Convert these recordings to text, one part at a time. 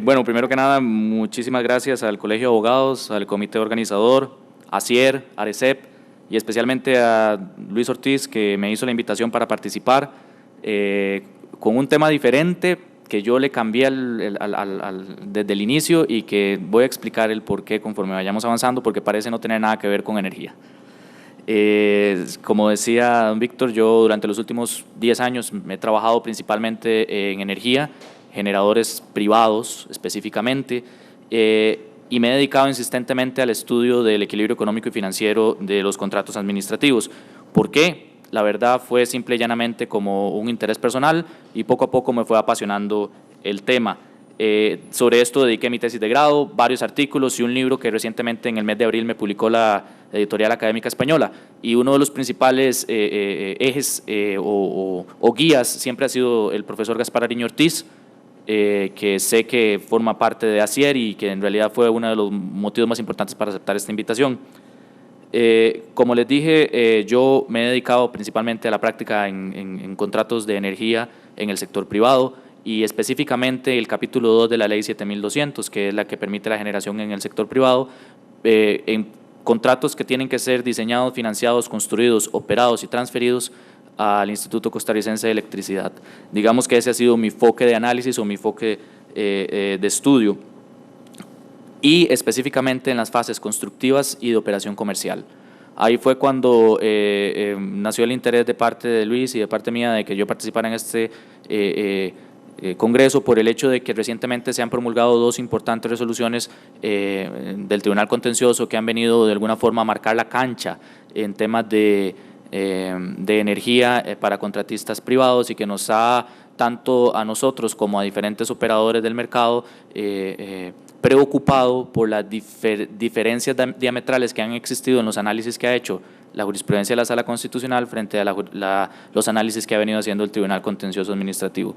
Bueno, primero que nada, muchísimas gracias al Colegio de Abogados, al comité organizador, a CIER, a ARECEP y especialmente a Luis Ortiz, que me hizo la invitación para participar con un tema diferente que yo le cambié desde el inicio y que voy a explicar el por qué conforme vayamos avanzando, porque parece no tener nada que ver con energía. Como decía don Víctor, yo durante los últimos 10 años me he trabajado principalmente en energía, generadores privados específicamente, y me he dedicado insistentemente al estudio del equilibrio económico y financiero de los contratos administrativos. ¿Por qué? La verdad fue simple y llanamente como un interés personal y poco a poco me fue apasionando el tema. Sobre esto dediqué mi tesis de grado, varios artículos y un libro que recientemente en el mes de abril me publicó la Editorial Académica Española, y uno de los principales ejes o guías siempre ha sido el profesor Gaspar Ariño Ortiz, que sé que forma parte de ACIER y que en realidad fue uno de los motivos más importantes para aceptar esta invitación. Como les dije, yo me he dedicado principalmente a la práctica en contratos de energía en el sector privado y específicamente el capítulo 2 de la ley 7200, que es la que permite la generación en el sector privado, en contratos que tienen que ser diseñados, financiados, construidos, operados y transferidos al Instituto Costarricense de Electricidad. Digamos que ese ha sido mi foque de análisis o mi foque de estudio, y específicamente en las fases constructivas y de operación comercial. Ahí fue cuando nació el interés de parte de Luis y de parte mía de que yo participara en este Congreso, por el hecho de que recientemente se han promulgado dos importantes resoluciones del Tribunal Contencioso que han venido de alguna forma a marcar la cancha en temas de energía para contratistas privados, y que nos ha, tanto a nosotros como a diferentes operadores del mercado, preocupado por las diferencias diametrales que han existido en los análisis que ha hecho la jurisprudencia de la Sala Constitucional frente a los análisis que ha venido haciendo el Tribunal Contencioso Administrativo.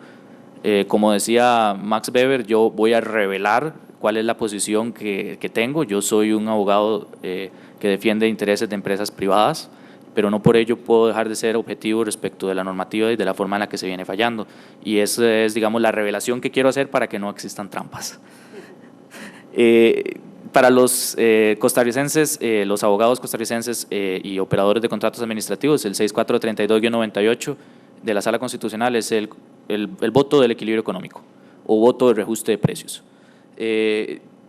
Como decía Max Weber, yo voy a revelar cuál es la posición que tengo. Yo soy un abogado que defiende intereses de empresas privadas, pero no por ello puedo dejar de ser objetivo respecto de la normativa y de la forma en la que se viene fallando. Y esa es, digamos, la revelación que quiero hacer para que no existan trampas. Para los costarricenses, los abogados costarricenses y operadores de contratos administrativos, el 6432-98 de la Sala Constitucional es el voto del equilibrio económico o voto de reajuste de precios.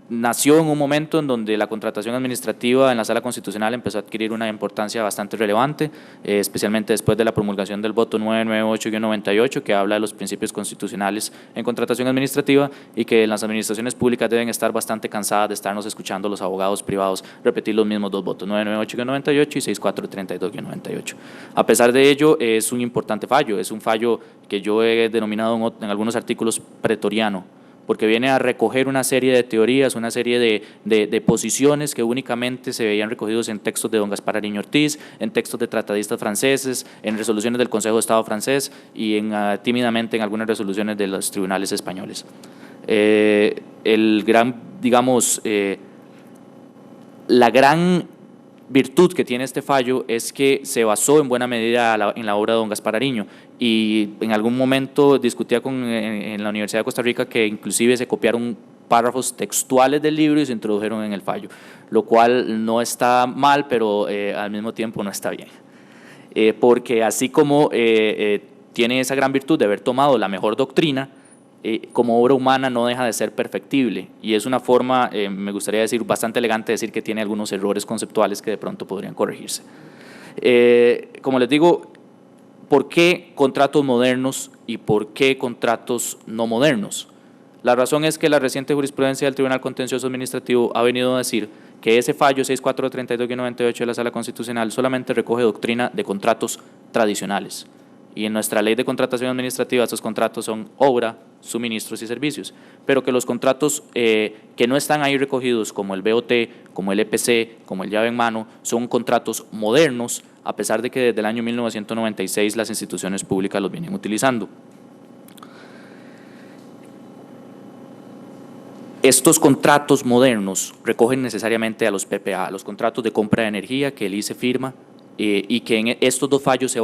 Nació en un momento en donde la contratación administrativa en la Sala Constitucional empezó a adquirir una importancia bastante relevante, especialmente después de la promulgación del voto 998-98, que habla de los principios constitucionales en contratación administrativa, y que las administraciones públicas deben estar bastante cansadas de estarnos escuchando los abogados privados repetir los mismos dos votos, 998-98 y 6432-98. A pesar de ello, es un importante fallo, es un fallo que yo he denominado en algunos artículos pretoriano, porque viene a recoger una serie de teorías, una serie de posiciones que únicamente se veían recogidos en textos de don Gaspar Ariño Ortiz, en textos de tratadistas franceses, en resoluciones del Consejo de Estado francés y tímidamente en algunas resoluciones de los tribunales españoles. La gran virtud que tiene este fallo es que se basó en buena medida en la obra de don Gaspar Ariño, y en algún momento discutía en la Universidad de Costa Rica que inclusive se copiaron párrafos textuales del libro y se introdujeron en el fallo, lo cual no está mal, pero al mismo tiempo no está bien, porque así como tiene esa gran virtud de haber tomado la mejor doctrina, como obra humana no deja de ser perfectible, y es una forma, me gustaría decir, bastante elegante de decir que tiene algunos errores conceptuales que de pronto podrían corregirse. Como les digo, ¿por qué contratos modernos y por qué contratos no modernos? La razón es que la reciente jurisprudencia del Tribunal Contencioso Administrativo ha venido a decir que ese fallo 6432-98 de la Sala Constitucional solamente recoge doctrina de contratos tradicionales. Y en nuestra ley de contratación administrativa estos contratos son obra, suministros y servicios, pero que los contratos que no están ahí recogidos, como el BOT, como el EPC, como el llave en mano, son contratos modernos, a pesar de que desde el año 1996 las instituciones públicas los vienen utilizando. Estos contratos modernos recogen necesariamente a los PPA, a los contratos de compra de energía que el ICE firma, y que en estos dos fallos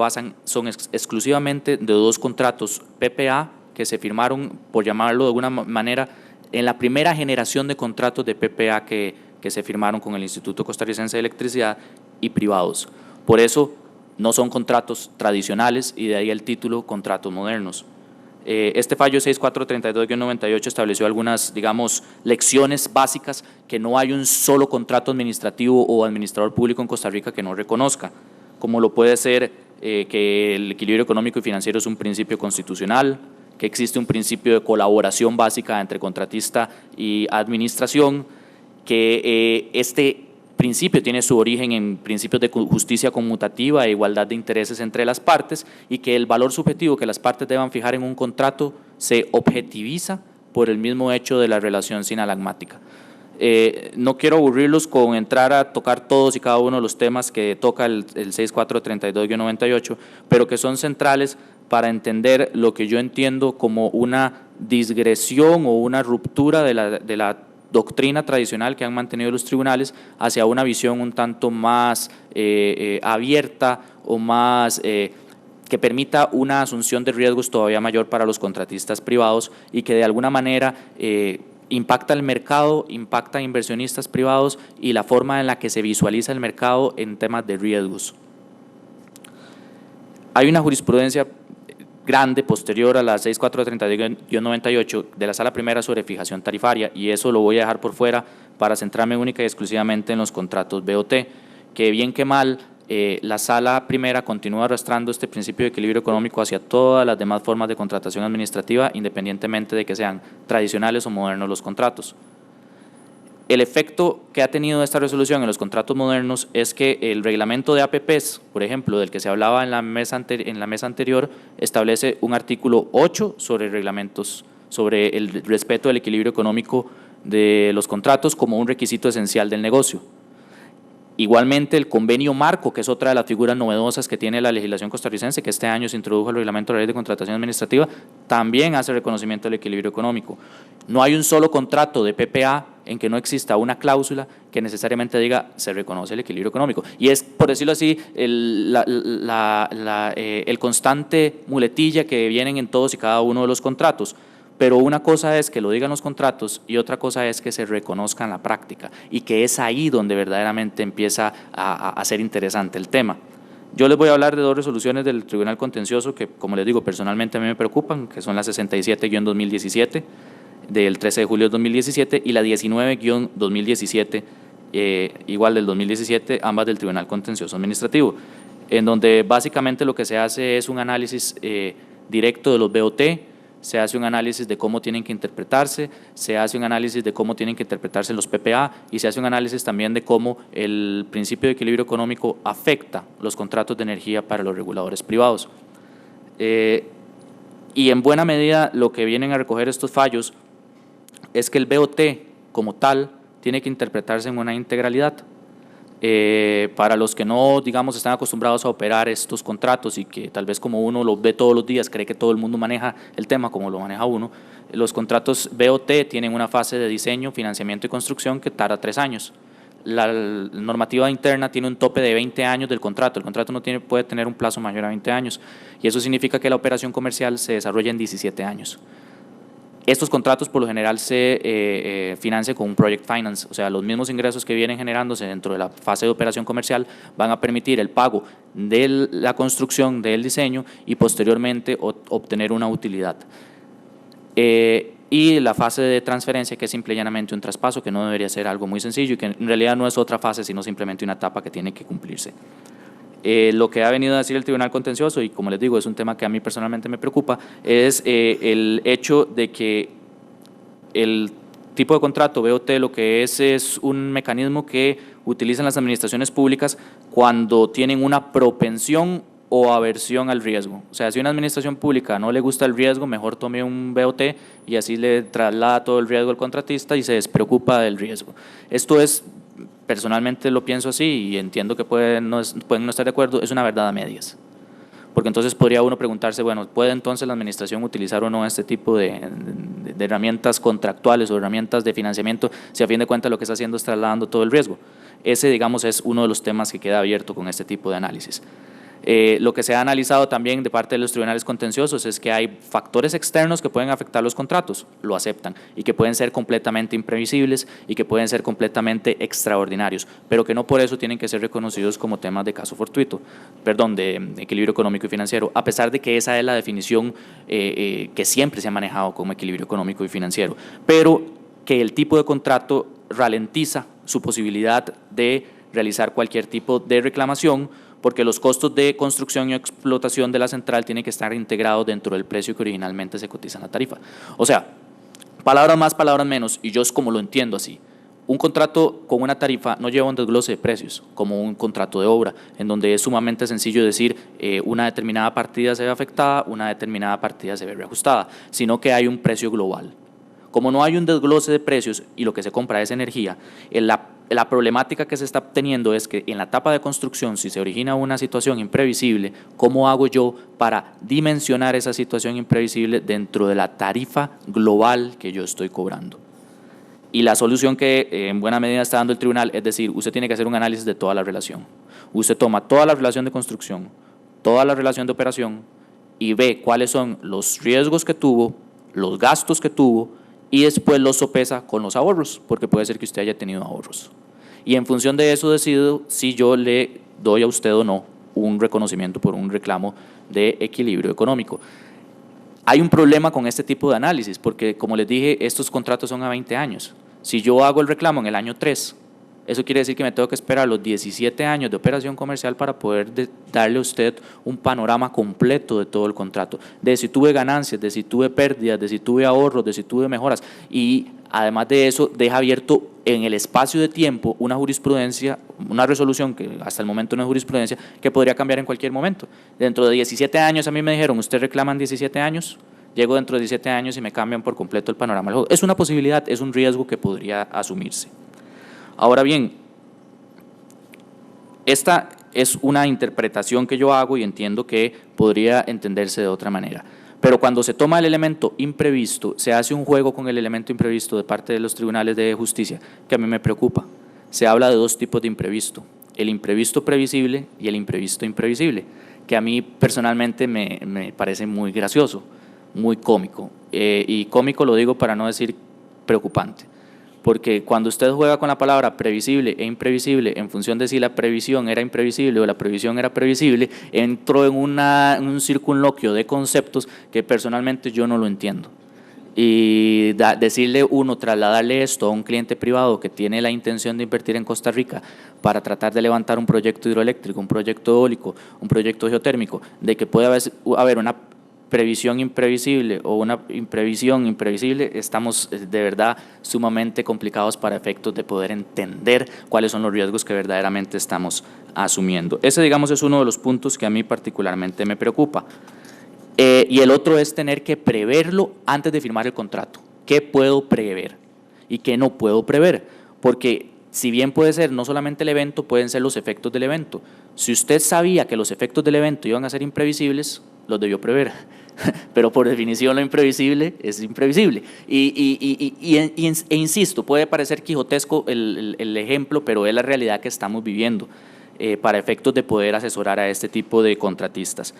son exclusivamente de dos contratos PPA que se firmaron, por llamarlo de alguna manera, en la primera generación de contratos de PPA que se firmaron con el Instituto Costarricense de Electricidad y privados. Por eso no son contratos tradicionales y de ahí el título contratos modernos. Este fallo 6432-98 estableció algunas, digamos, lecciones básicas que no hay un solo contrato administrativo o administrador público en Costa Rica que no reconozca, como lo puede ser que el equilibrio económico y financiero es un principio constitucional, que existe un principio de colaboración básica entre contratista y administración, que este principio tiene su origen en principios de justicia conmutativa e igualdad de intereses entre las partes y que el valor subjetivo que las partes deban fijar en un contrato se objetiviza por el mismo hecho de la relación sinalagmática. No quiero aburrirlos con entrar a tocar todos y cada uno de los temas que toca el 6432-98, pero que son centrales para entender lo que yo entiendo como una digresión o una ruptura de la doctrina tradicional que han mantenido los tribunales hacia una visión un tanto más abierta o más que permita una asunción de riesgos todavía mayor para los contratistas privados y que de alguna manera impacta el mercado, impacta a inversionistas privados y la forma en la que se visualiza el mercado en temas de riesgos. Hay una jurisprudencia grande posterior a la 6432-98 de la Sala Primera sobre fijación tarifaria y eso lo voy a dejar por fuera para centrarme única y exclusivamente en los contratos BOT, que bien que mal la Sala Primera continúa arrastrando este principio de equilibrio económico hacia todas las demás formas de contratación administrativa independientemente de que sean tradicionales o modernos los contratos. El efecto que ha tenido esta resolución en los contratos modernos es que el reglamento de APPs, por ejemplo, del que se hablaba en la mesa anterior, establece un artículo 8 sobre reglamentos, sobre el respeto del equilibrio económico de los contratos como un requisito esencial del negocio. Igualmente, el convenio marco, que es otra de las figuras novedosas que tiene la legislación costarricense, que este año se introdujo el reglamento de la ley de contratación administrativa, también hace reconocimiento del equilibrio económico. No hay un solo contrato de PPA en que no exista una cláusula que necesariamente diga se reconoce el equilibrio económico. Y es, por decirlo así, el constante muletilla que vienen en todos y cada uno de los contratos. Pero una cosa es que lo digan los contratos y otra cosa es que se reconozca en la práctica y que es ahí donde verdaderamente empieza a ser interesante el tema. Yo les voy a hablar de dos resoluciones del Tribunal Contencioso que, como les digo, personalmente a mí me preocupan, que son la 67-2017 del 13 de julio de 2017 y la 19-2017, igual del 2017, ambas del Tribunal Contencioso Administrativo, en donde básicamente lo que se hace es un análisis directo de los BOT, se hace un análisis de cómo tienen que interpretarse, se hace un análisis de cómo tienen que interpretarse los PPA y se hace un análisis también de cómo el principio de equilibrio económico afecta los contratos de energía para los reguladores privados. Y en buena medida lo que vienen a recoger estos fallos es que el BOT como tal tiene que interpretarse en una integralidad. Para los que no, digamos, están acostumbrados a operar estos contratos y que tal vez como uno lo ve todos los días, cree que todo el mundo maneja el tema como lo maneja uno, los contratos BOT tienen una fase de diseño, financiamiento y construcción que tarda 3 años. La normativa interna tiene un tope de 20 años del contrato, el contrato no puede tener un plazo mayor a 20 años y eso significa que la operación comercial se desarrolla en 17 años. Estos contratos por lo general se financian con un project finance, o sea, los mismos ingresos que vienen generándose dentro de la fase de operación comercial van a permitir el pago de la construcción, del diseño y posteriormente obtener una utilidad. Y la fase de transferencia, que es simple y llanamente un traspaso, que no debería ser algo muy sencillo y que en realidad no es otra fase, sino simplemente una etapa que tiene que cumplirse. Lo que ha venido a decir el Tribunal Contencioso, y como les digo, es un tema que a mí personalmente me preocupa, es el hecho de que el tipo de contrato BOT lo que es un mecanismo que utilizan las administraciones públicas cuando tienen una propensión o aversión al riesgo. O sea, si una administración pública no le gusta el riesgo, mejor tome un BOT y así le traslada todo el riesgo al contratista y se despreocupa del riesgo. Esto es, personalmente lo pienso así y entiendo que pueden no estar de acuerdo, es una verdad a medias. Porque entonces podría uno preguntarse, bueno, ¿puede entonces la administración utilizar o no este tipo de herramientas contractuales o herramientas de financiamiento si a fin de cuentas lo que está haciendo es trasladando todo el riesgo? Ese, digamos, es uno de los temas que queda abierto con este tipo de análisis. Lo que se ha analizado también de parte de los tribunales contenciosos es que hay factores externos que pueden afectar los contratos, lo aceptan, y que pueden ser completamente imprevisibles y que pueden ser completamente extraordinarios, pero que no por eso tienen que ser reconocidos como temas de caso fortuito, perdón, de equilibrio económico y financiero, a pesar de que esa es la definición que siempre se ha manejado como equilibrio económico y financiero, pero que el tipo de contrato ralentiza su posibilidad de realizar cualquier tipo de reclamación, porque los costos de construcción y explotación de la central tienen que estar integrados dentro del precio que originalmente se cotiza en la tarifa. O sea, palabras más, palabras menos, y yo es como lo entiendo así. Un contrato con una tarifa no lleva un desglose de precios, como un contrato de obra, en donde es sumamente sencillo decir una determinada partida se ve afectada, una determinada partida se ve reajustada, sino que hay un precio global. Como no hay un desglose de precios y lo que se compra es energía, la problemática que se está teniendo es que en la etapa de construcción, si se origina una situación imprevisible, ¿cómo hago yo para dimensionar esa situación imprevisible dentro de la tarifa global que yo estoy cobrando? Y la solución que en buena medida está dando el tribunal es decir, usted tiene que hacer un análisis de toda la relación. Usted toma toda la relación de construcción, toda la relación de operación y ve cuáles son los riesgos que tuvo, los gastos que tuvo, y después los sopesa con los ahorros, porque puede ser que usted haya tenido ahorros. Y en función de eso decido si yo le doy a usted o no un reconocimiento por un reclamo de equilibrio económico. Hay un problema con este tipo de análisis, porque como les dije, estos contratos son a 20 años. Si yo hago el reclamo en el año 3, eso quiere decir que me tengo que esperar los 17 años de operación comercial para poder darle a usted un panorama completo de todo el contrato, de si tuve ganancias, de si tuve pérdidas, de si tuve ahorros, de si tuve mejoras. Y además de eso, deja abierto en el espacio de tiempo una jurisprudencia, una resolución que hasta el momento no es jurisprudencia, que podría cambiar en cualquier momento. Dentro de 17 años a mí me dijeron, ¿usted reclama en 17 años? Llego dentro de 17 años y me cambian por completo el panorama. Es una posibilidad, es un riesgo que podría asumirse. Ahora bien, esta es una interpretación que yo hago y entiendo que podría entenderse de otra manera. Pero cuando se toma el elemento imprevisto, se hace un juego con el elemento imprevisto de parte de los tribunales de justicia que a mí me preocupa. Se habla de dos tipos de imprevisto, el imprevisto previsible y el imprevisto imprevisible, que a mí personalmente me parece muy gracioso, muy cómico. Y cómico lo digo para no decir preocupante. Porque cuando usted juega con la palabra previsible e imprevisible en función de si la previsión era imprevisible o la previsión era previsible, entró en un circunloquio de conceptos que personalmente yo no lo entiendo. Y decirle uno, trasladarle esto a un cliente privado que tiene la intención de invertir en Costa Rica para tratar de levantar un proyecto hidroeléctrico, un proyecto eólico, un proyecto geotérmico, de que puede haber una previsión imprevisible o una imprevisión imprevisible, estamos de verdad sumamente complicados para efectos de poder entender cuáles son los riesgos que verdaderamente estamos asumiendo. Ese, digamos, es uno de los puntos que a mí particularmente me preocupa. Y el otro es tener que preverlo antes de firmar el contrato. ¿Qué puedo prever y qué no puedo prever? Porque si bien puede ser no solamente el evento, pueden ser los efectos del evento. Si usted sabía que los efectos del evento iban a ser imprevisibles, los debió prever. Pero por definición lo imprevisible es imprevisible. E insisto, puede parecer quijotesco el ejemplo, pero es la realidad que estamos viviendo para efectos de poder asesorar a este tipo de contratistas.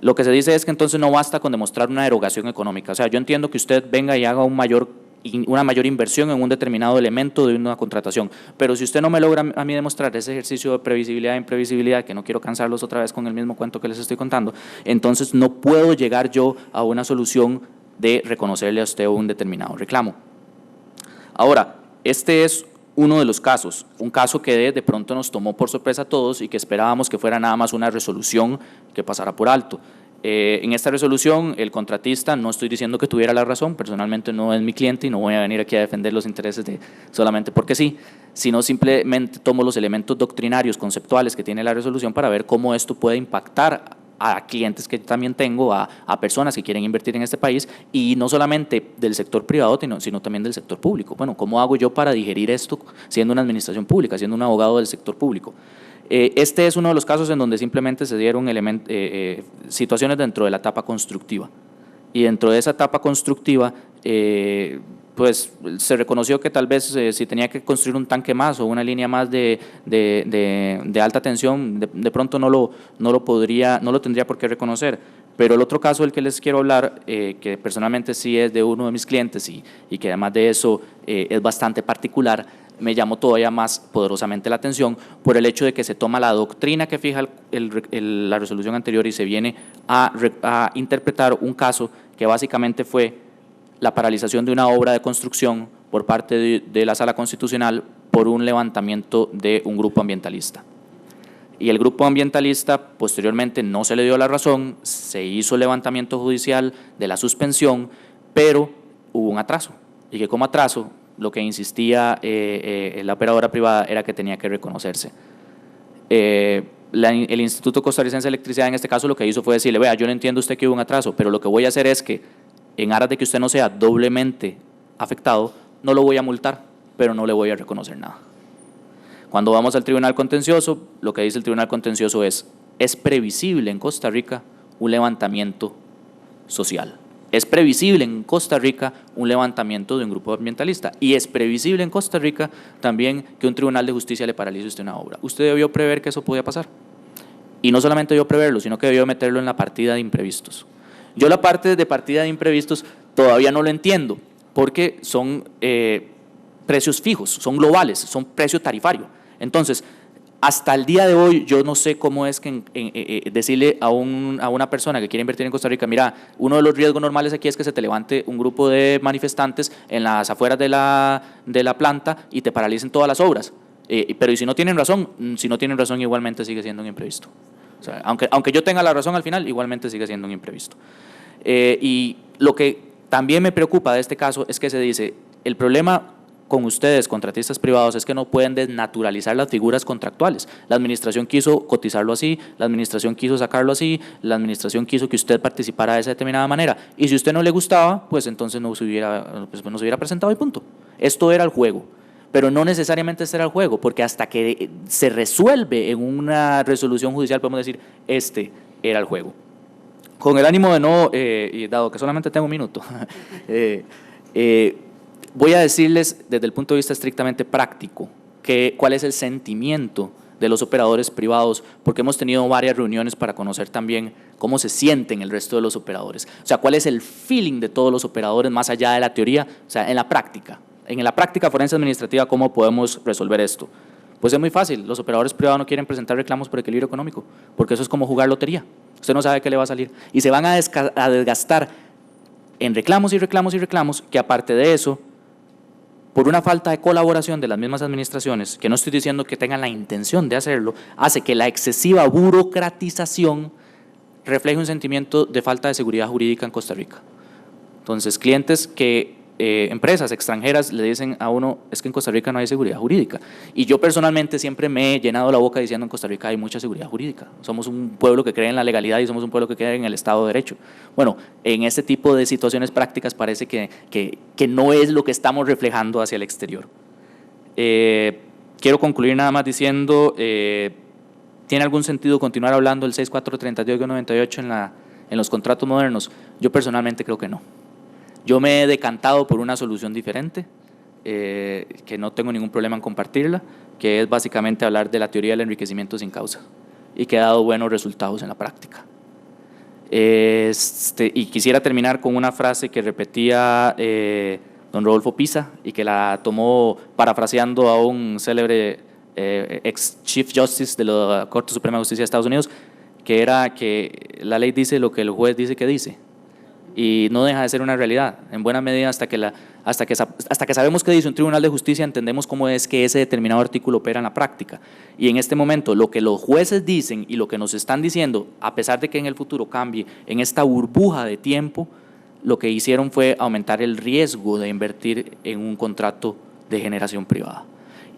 Lo que se dice es que entonces no basta con demostrar una erogación económica. O sea, yo entiendo que usted venga y haga una mayor inversión en un determinado elemento de una contratación, pero si usted no me logra a mí demostrar ese ejercicio de previsibilidad e imprevisibilidad, que no quiero cansarlos otra vez con el mismo cuento que les estoy contando, entonces no puedo llegar yo a una solución de reconocerle a usted un determinado reclamo. Ahora, este es uno de los casos, un caso que de pronto nos tomó por sorpresa a todos y que esperábamos que fuera nada más una resolución que pasara por alto. En esta resolución, el contratista, no estoy diciendo que tuviera la razón, personalmente no es mi cliente y no voy a venir aquí a defender los intereses solamente porque sí, sino simplemente tomo los elementos doctrinarios, conceptuales que tiene la resolución para ver cómo esto puede impactar a clientes que también tengo, a personas que quieren invertir en este país, y no solamente del sector privado, sino también del sector público. Bueno, ¿cómo hago yo para digerir esto siendo una administración pública, siendo un abogado del sector público? Este es uno de los casos en donde simplemente se dieron situaciones dentro de la etapa constructiva, y dentro de esa etapa constructiva pues se reconoció que tal vez si tenía que construir un tanque más o una línea más de alta tensión, de pronto no lo tendría por qué reconocer. Pero el otro caso del que les quiero hablar, que personalmente sí es de uno de mis clientes y que además de eso es bastante particular, me llamó todavía más poderosamente la atención por el hecho de que se toma la doctrina que fija la resolución anterior y se viene a interpretar un caso que básicamente fue la paralización de una obra de construcción por parte de la Sala Constitucional por un levantamiento de un grupo ambientalista. Y el grupo ambientalista posteriormente no se le dio la razón, se hizo el levantamiento judicial de la suspensión, pero hubo un atraso, y que como atraso lo que insistía la operadora privada era que tenía que reconocerse. El Instituto Costarricense de Electricidad en este caso lo que hizo fue decirle, vea, yo no entiendo usted que hubo un atraso, pero lo que voy a hacer es que en aras de que usted no sea doblemente afectado, no lo voy a multar, pero no le voy a reconocer nada. Cuando vamos al Tribunal Contencioso, lo que dice el Tribunal Contencioso es previsible en Costa Rica un levantamiento social. Es previsible en Costa Rica un levantamiento de un grupo ambientalista y es previsible en Costa Rica también que un tribunal de justicia le paralice a usted una obra. Usted debió prever que eso podía pasar. Y no solamente debió preverlo, sino que debió meterlo en la partida de imprevistos. Yo la parte de partida de imprevistos todavía no lo entiendo, porque son precios fijos, son globales, son precio tarifario. Entonces, hasta el día de hoy, yo no sé cómo es que decirle a una persona que quiere invertir en Costa Rica, mira, uno de los riesgos normales aquí es que se te levante un grupo de manifestantes en las afueras de la planta y te paralicen todas las obras. Pero y si no tienen razón, igualmente sigue siendo un imprevisto. O sea, aunque yo tenga la razón al final, igualmente sigue siendo un imprevisto. Y lo que también me preocupa de este caso es que se dice, el problema con ustedes, contratistas privados, es que no pueden desnaturalizar las figuras contractuales. La administración quiso cotizarlo así, la administración quiso sacarlo así, la administración quiso que usted participara de esa determinada manera. Y si a usted no le gustaba, pues entonces no se hubiera presentado y punto. Esto era el juego. Pero no necesariamente este era el juego, porque hasta que se resuelve en una resolución judicial podemos decir, este era el juego. Con el ánimo de no, y dado que solamente tengo un minuto, voy a decirles desde el punto de vista estrictamente práctico cuál es el sentimiento de los operadores privados, porque hemos tenido varias reuniones para conocer también cómo se sienten el resto de los operadores. O sea, cuál es el feeling de todos los operadores más allá de la teoría, o sea, en la práctica. En la práctica forense administrativa, ¿cómo podemos resolver esto? Pues es muy fácil, los operadores privados no quieren presentar reclamos por equilibrio económico, porque eso es como jugar lotería, usted no sabe qué le va a salir, y se van a desgastar en reclamos y reclamos y reclamos, que aparte de eso, por una falta de colaboración de las mismas administraciones, que no estoy diciendo que tengan la intención de hacerlo, hace que la excesiva burocratización refleje un sentimiento de falta de seguridad jurídica en Costa Rica. Entonces, clientes empresas extranjeras le dicen a uno, es que en Costa Rica no hay seguridad jurídica. Y yo personalmente siempre me he llenado la boca diciendo en Costa Rica hay mucha seguridad jurídica. Somos un pueblo que cree en la legalidad y somos un pueblo que cree en el Estado de Derecho. Bueno, en este tipo de situaciones prácticas parece que no es lo que estamos reflejando hacia el exterior. Quiero concluir nada más diciendo, ¿tiene algún sentido continuar hablando del 6432-98 en los contratos modernos? Yo personalmente creo que no. Yo me he decantado por una solución diferente, que no tengo ningún problema en compartirla, que es básicamente hablar de la teoría del enriquecimiento sin causa y que ha dado buenos resultados en la práctica. Y quisiera terminar con una frase que repetía don Rodolfo Pisa y que la tomó parafraseando a un célebre ex Chief Justice de la Corte Suprema de Justicia de Estados Unidos, que era que la ley dice lo que el juez dice que dice. Y no deja de ser una realidad, en buena medida hasta que sabemos qué dice un tribunal de justicia, entendemos cómo es que ese determinado artículo opera en la práctica. Y en este momento, lo que los jueces dicen y lo que nos están diciendo, a pesar de que en el futuro cambie, en esta burbuja de tiempo, lo que hicieron fue aumentar el riesgo de invertir en un contrato de generación privada.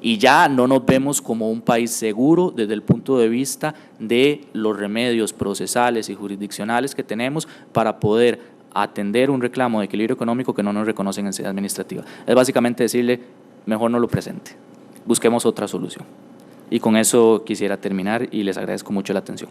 Y ya no nos vemos como un país seguro desde el punto de vista de los remedios procesales y jurisdiccionales que tenemos para poder atender un reclamo de equilibrio económico que no nos reconocen en sede administrativa. Es básicamente decirle, mejor no lo presente, busquemos otra solución. Y con eso quisiera terminar y les agradezco mucho la atención.